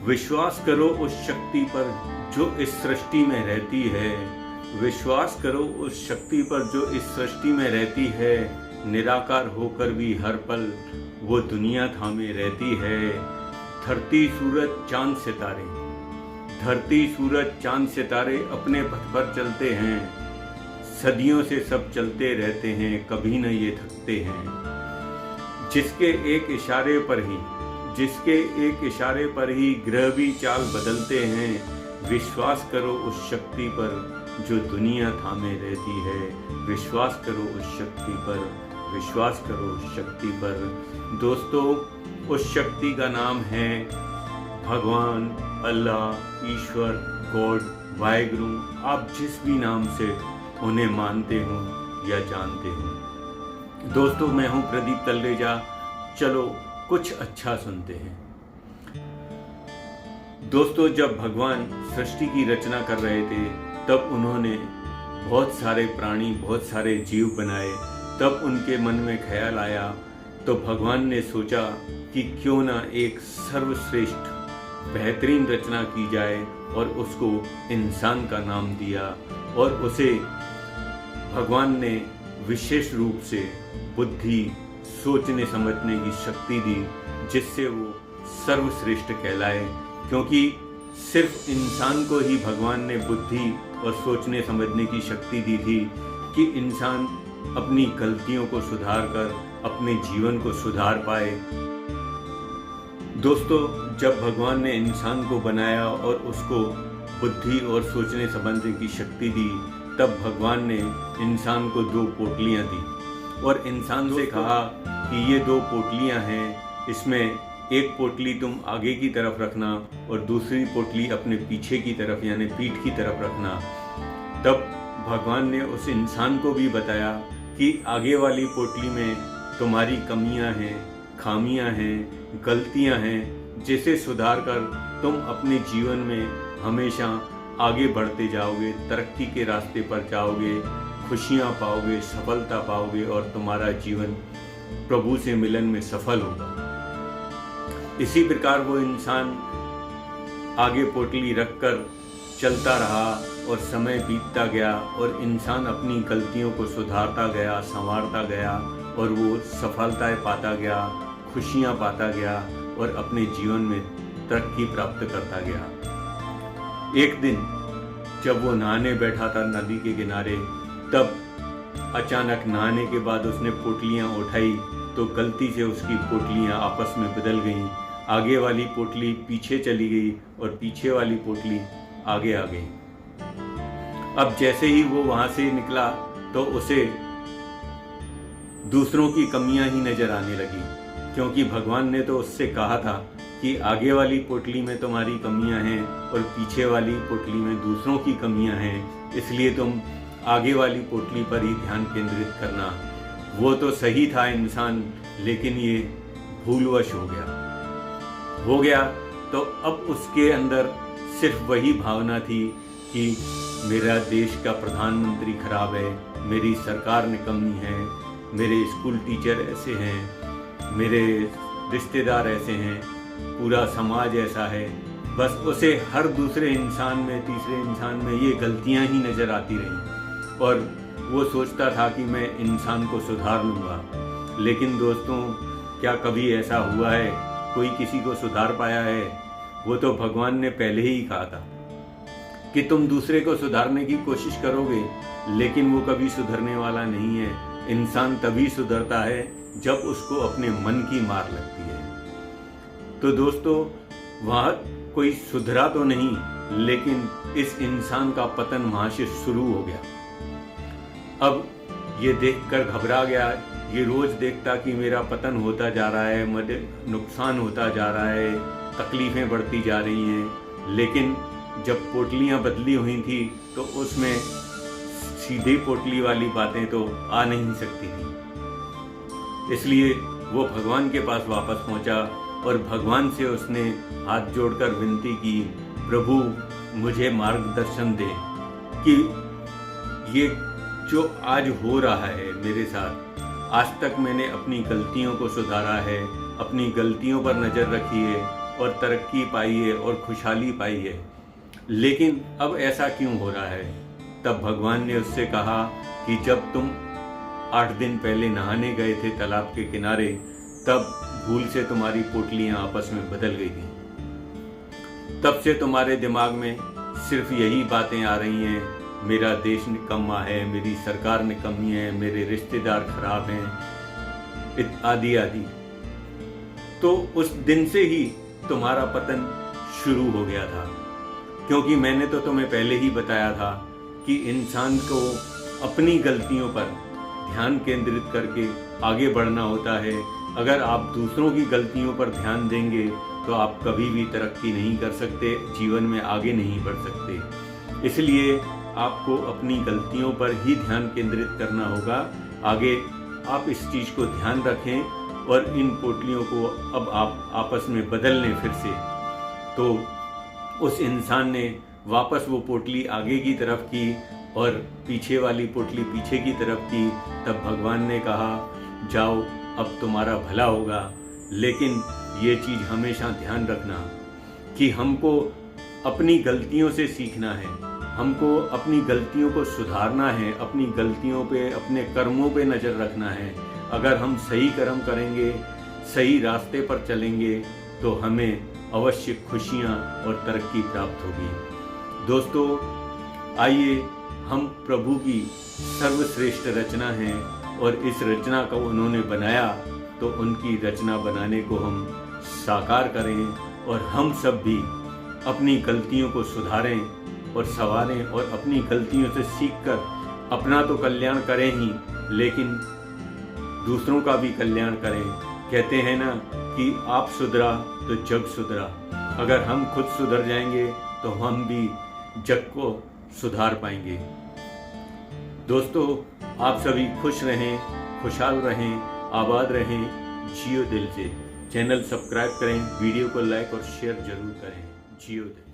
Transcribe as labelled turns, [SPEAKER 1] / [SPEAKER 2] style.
[SPEAKER 1] विश्वास करो उस शक्ति पर जो इस सृष्टि में रहती है। विश्वास करो उस शक्ति पर जो इस सृष्टि में रहती है। निराकार होकर भी हर पल वो दुनिया थामे रहती है। धरती सूरज चांद सितारे, धरती सूरज चांद सितारे अपने पथ पर चलते हैं। सदियों से सब चलते रहते हैं, कभी न ये थकते हैं। जिसके एक इशारे पर ही ग्रह भी चाल बदलते हैं। विश्वास करो उस शक्ति पर जो दुनिया थामे रहती है। विश्वास करो उस शक्ति पर, विश्वास करो उस शक्ति पर। दोस्तों, उस शक्ति का नाम है भगवान, अल्लाह, ईश्वर, गॉड, वाहेगुरु। आप जिस भी नाम से उन्हें मानते हो या जानते हो। दोस्तों, मैं हूं प्रदीप तलरेजा। चलो कुछ अच्छा सुनते हैं। दोस्तों, जब भगवान सृष्टि की रचना कर रहे थे तब उन्होंने बहुत सारे प्राणी, बहुत सारे जीव बनाए। तब उनके मन में ख्याल आया, तो भगवान ने सोचा कि क्यों ना एक सर्वश्रेष्ठ बेहतरीन रचना की जाए और उसको इंसान का नाम दिया। और उसे भगवान ने विशेष रूप से बुद्धि, सोचने समझने की शक्ति दी, जिससे वो सर्वश्रेष्ठ कहलाए। क्योंकि सिर्फ इंसान को ही भगवान ने बुद्धि और सोचने समझने की शक्ति दी थी कि इंसान अपनी गलतियों को सुधार कर अपने जीवन को सुधार पाए। दोस्तों, जब भगवान ने इंसान को बनाया और उसको बुद्धि और सोचने समझने की शक्ति दी, तब भगवान ने इंसान को 2 पोटलियां दी और इंसान से कहा कि ये 2 पोटलियां हैं, इसमें एक पोटली तुम आगे की तरफ रखना और दूसरी पोटली अपने पीछे की तरफ यानी पीठ की तरफ रखना। तब भगवान ने उस इंसान को भी बताया कि आगे वाली पोटली में तुम्हारी कमियां हैं, खामियां हैं, गलतियां हैं, जिसे सुधार कर तुम अपने जीवन में हमेशा आगे बढ़ते जाओगे, तरक्की के रास्ते पर जाओगे, खुशियां पाओगे, सफलता पाओगे और तुम्हारा जीवन प्रभु से मिलन में सफल होगा। इसी प्रकार वो इंसान आगे पोटली रखकर चलता रहा और समय बीतता गया और इंसान अपनी गलतियों को सुधारता गया, संवारता गया और वो सफलताएं पाता गया, खुशियां पाता गया और अपने जीवन में तरक्की प्राप्त करता गया। एक दिन जब वो नहाने बैठा था नदी के किनारे, तब अचानक नहाने के बाद उसने पोटलियां उठाई तो गलती से उसकी पोटलियां आपस में बदल गईं। आगे वाली पोटली पीछे चली गई और पीछे वाली पोटली आगे आ गई। अब जैसे ही वो वहां से निकला तो उसे दूसरों की कमियां ही नजर आने लगी, क्योंकि भगवान ने तो उससे कहा था कि आगे वाली पोटली में तुम्हारी कमियां हैं और पीछे वाली पोटली में दूसरों की कमियां हैं, इसलिए तुम आगे वाली पोटली पर ही ध्यान केंद्रित करना। वो तो सही था इंसान, लेकिन ये भूलवश हो गया। तो अब उसके अंदर सिर्फ वही भावना थी कि मेरा देश का प्रधानमंत्री खराब है, मेरी सरकार निकम्मी है, मेरे स्कूल टीचर ऐसे हैं, मेरे रिश्तेदार ऐसे हैं, पूरा समाज ऐसा है। बस उसे हर दूसरे इंसान में, तीसरे इंसान में ये गलतियां ही नज़र आती रहीं और वो सोचता था कि मैं इंसान को सुधार लूँगा। लेकिन दोस्तों, क्या कभी ऐसा हुआ है कोई किसी को सुधार पाया है? वो तो भगवान ने पहले ही कहा था कि तुम दूसरे को सुधारने की कोशिश करोगे, लेकिन वो कभी सुधरने वाला नहीं है। इंसान तभी सुधरता है जब उसको अपने मन की मार लगती है। तो दोस्तों, वहाँ कोई सुधरा तो नहीं, लेकिन इस इंसान का पतन वहाँ से शुरू हो गया। अब ये देखकर घबरा गया। ये रोज देखता कि मेरा पतन होता जा रहा है, मुझे नुकसान होता जा रहा है, तकलीफ़ें बढ़ती जा रही हैं। लेकिन जब पोटलियाँ बदली हुई थी तो उसमें सीधी पोटली वाली बातें तो आ नहीं सकती थी। इसलिए वो भगवान के पास वापस पहुंचा और भगवान से उसने हाथ जोड़कर विनती की, प्रभु मुझे मार्गदर्शन दें कि ये जो आज हो रहा है मेरे साथ, आज तक मैंने अपनी गलतियों को सुधारा है, अपनी गलतियों पर नज़र रखी है, और तरक्की पाई है और खुशहाली पाई है। लेकिन अब ऐसा क्यों हो रहा है? तब भगवान ने उससे कहा कि जब तुम 8 दिन पहले नहाने गए थे तालाब के किनारे, तब भूल से तुम्हारी पोटलियां आपस में बदल गई थी। तब से तुम्हारे दिमाग में सिर्फ यही बातें आ रही हैं, मेरा देश निकम्मा है, मेरी सरकार निकम्मी है, मेरे रिश्तेदार खराब हैं, आदि आदि। तो उस दिन से ही तुम्हारा पतन शुरू हो गया था, क्योंकि मैंने तो तुम्हें पहले ही बताया था कि इंसान को अपनी गलतियों पर ध्यान केंद्रित करके आगे बढ़ना होता है। अगर आप दूसरों की गलतियों पर ध्यान देंगे तो आप कभी भी तरक्की नहीं कर सकते, जीवन में आगे नहीं बढ़ सकते। इसलिए आपको अपनी गलतियों पर ही ध्यान केंद्रित करना होगा। आगे आप इस चीज़ को ध्यान रखें और इन पोटलियों को अब आप आपस में बदल लें फिर से। तो उस इंसान ने वापस वो पोटली आगे की तरफ की और पीछे वाली पोटली पीछे की तरफ की। तब भगवान ने कहा, जाओ अब तुम्हारा भला होगा। लेकिन ये चीज़ हमेशा ध्यान रखना कि हमको अपनी गलतियों से सीखना है, हमको अपनी गलतियों को सुधारना है, अपनी गलतियों पे, अपने कर्मों पे नज़र रखना है। अगर हम सही कर्म करेंगे, सही रास्ते पर चलेंगे तो हमें अवश्य खुशियाँ और तरक्की प्राप्त होगी। दोस्तों, आइए हम प्रभु की सर्वश्रेष्ठ रचना हैं और इस रचना को उन्होंने बनाया, तो उनकी रचना बनाने को हम साकार करें और हम सब भी अपनी गलतियों को सुधारें और संवारें और अपनी गलतियों से सीखकर अपना तो कल्याण करें ही, लेकिन दूसरों का भी कल्याण करें। कहते हैं ना कि आप सुधरा तो जग सुधरा। अगर हम खुद सुधर जाएंगे तो हम भी जग को सुधार पाएंगे। दोस्तों, आप सभी खुश रहें, खुशहाल रहें, आबाद रहें, जियो दिल से। चैनल सब्सक्राइब करें, वीडियो को लाइक और शेयर जरूर करें। जियो दिल।